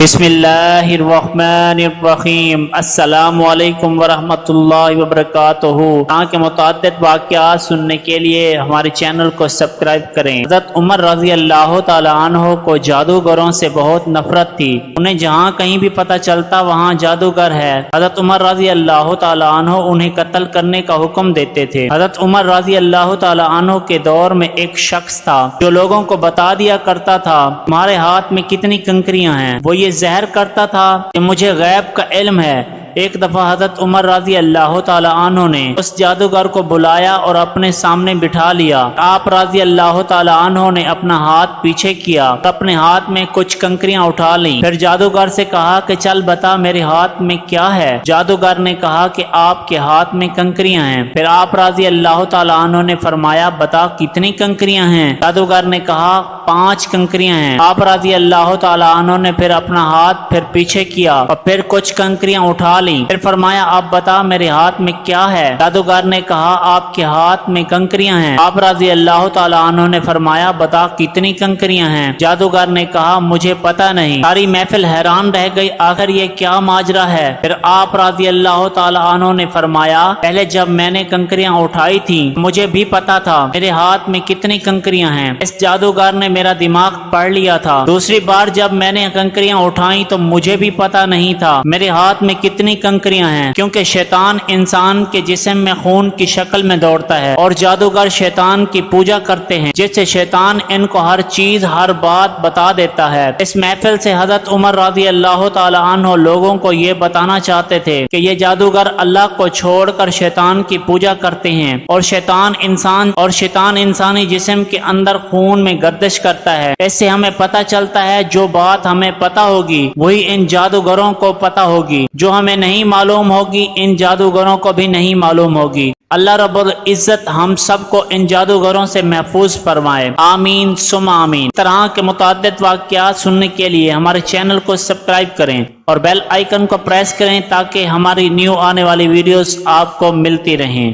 بسم اللہ الرحمن الرحیم۔ السلام علیکم ورحمۃ اللہ وبرکاتہ۔ یہاں کے متعدد واقعات سننے کے لیے ہمارے چینل کو سبسکرائب کریں۔ حضرت عمر رضی اللہ تعالی عنہ کو جادوگروں سے بہت نفرت تھی۔ انہیں جہاں کہیں بھی پتہ چلتا وہاں جادوگر ہے۔ حضرت عمر رضی اللہ تعالی عنہ انہیں قتل کرنے کا حکم دیتے تھے۔ حضرت عمر رضی اللہ تعالی عنہ کے دور میں ایک شخص تھا جو لوگوں کو بتا دیا کرتا تھا تمہارے ہاتھ میں کتنی کنکریاں ہیں۔ وہ یہ ظاہر کرتا تھا کہ مجھے غیب کا علم ہے۔ ایک دفعہ حضرت عمر رضی اللہ تعالی عنہ نے اس جادوگر کو بلایا اور اپنے سامنے بٹھا لیا۔ آپ رضی اللہ تعالی عنہ نے اپنا ہاتھ پیچھے کیا اور اپنے ہاتھ میں کچھ کنکریاں اٹھا لیں۔ پھر جادوگر سے کہا کہ چل بتا میرے ہاتھ میں کیا ہے۔ جادوگر نے کہا کہ آپ کے ہاتھ میں کنکریاں ہیں۔ پھر آپ رضی اللہ تعالی عنہ نے فرمایا بتا کتنی کنکریاں ہیں۔ جادوگر نے کہا 5 کنکریاں ہیں۔ آپ رضی اللہ تعالی عنہ نے پھر اپنا ہاتھ پھر پیچھے کیا اور پھر کچھ کنکریاں اٹھا لی۔ پھر فرمایا اب بتا میرے ہاتھ میں کیا ہے۔ جادوگر نے کہا آپ کے ہاتھ میں کنکریاں ہیں۔ آپ رضی اللہ تعالی عنہ نے فرمایا بتا کتنی کنکریاں ہیں۔ جادوگر نے کہا مجھے پتہ نہیں۔ ساری محفل حیران رہ گئی آخر یہ کیا ماجرا ہے۔ پھر آپ رضی اللہ تعالی عنہ نے فرمایا پہلے جب میں نے کنکریاں اٹھائی تھی مجھے بھی پتا تھا میرے ہاتھ میں کتنی کنکریاں ہیں۔ اس جادوگر نے میرا دماغ پڑھ لیا تھا۔ دوسری بار جب میں نے کنکریاں اٹھائیں تو مجھے بھی پتا نہیں تھا میرے ہاتھ میں کتنی کنکریاں ہیں، کیونکہ شیطان انسان کے جسم میں خون کی شکل میں دوڑتا ہے اور جادوگر شیطان کی پوجا کرتے ہیں جس سے شیطان ان کو ہر چیز ہر بات بتا دیتا ہے۔ اس محفل سے حضرت عمر رضی اللہ تعالی عنہ لوگوں کو یہ بتانا چاہتے تھے کہ یہ جادوگر اللہ کو چھوڑ کر شیطان کی پوجا کرتے ہیں اور شیطان انسانی جسم کے اندر خون میں گردش کرتا ہے۔ اس سے ہمیں پتہ چلتا ہے جو بات ہمیں پتہ ہوگی وہی ان جادوگروں کو پتہ ہوگی، جو ہمیں نہیں معلوم ہوگی ان جادوگروں کو بھی نہیں معلوم ہوگی۔ اللہ رب العزت ہم سب کو ان جادوگروں سے محفوظ فرمائے، آمین ثم آمین۔ اس طرح کے متعدد واقعات سننے کے لیے ہمارے چینل کو سبسکرائب کریں اور بیل آئیکن کو پریس کریں تاکہ ہماری نیو آنے والی ویڈیوز آپ کو ملتی رہیں۔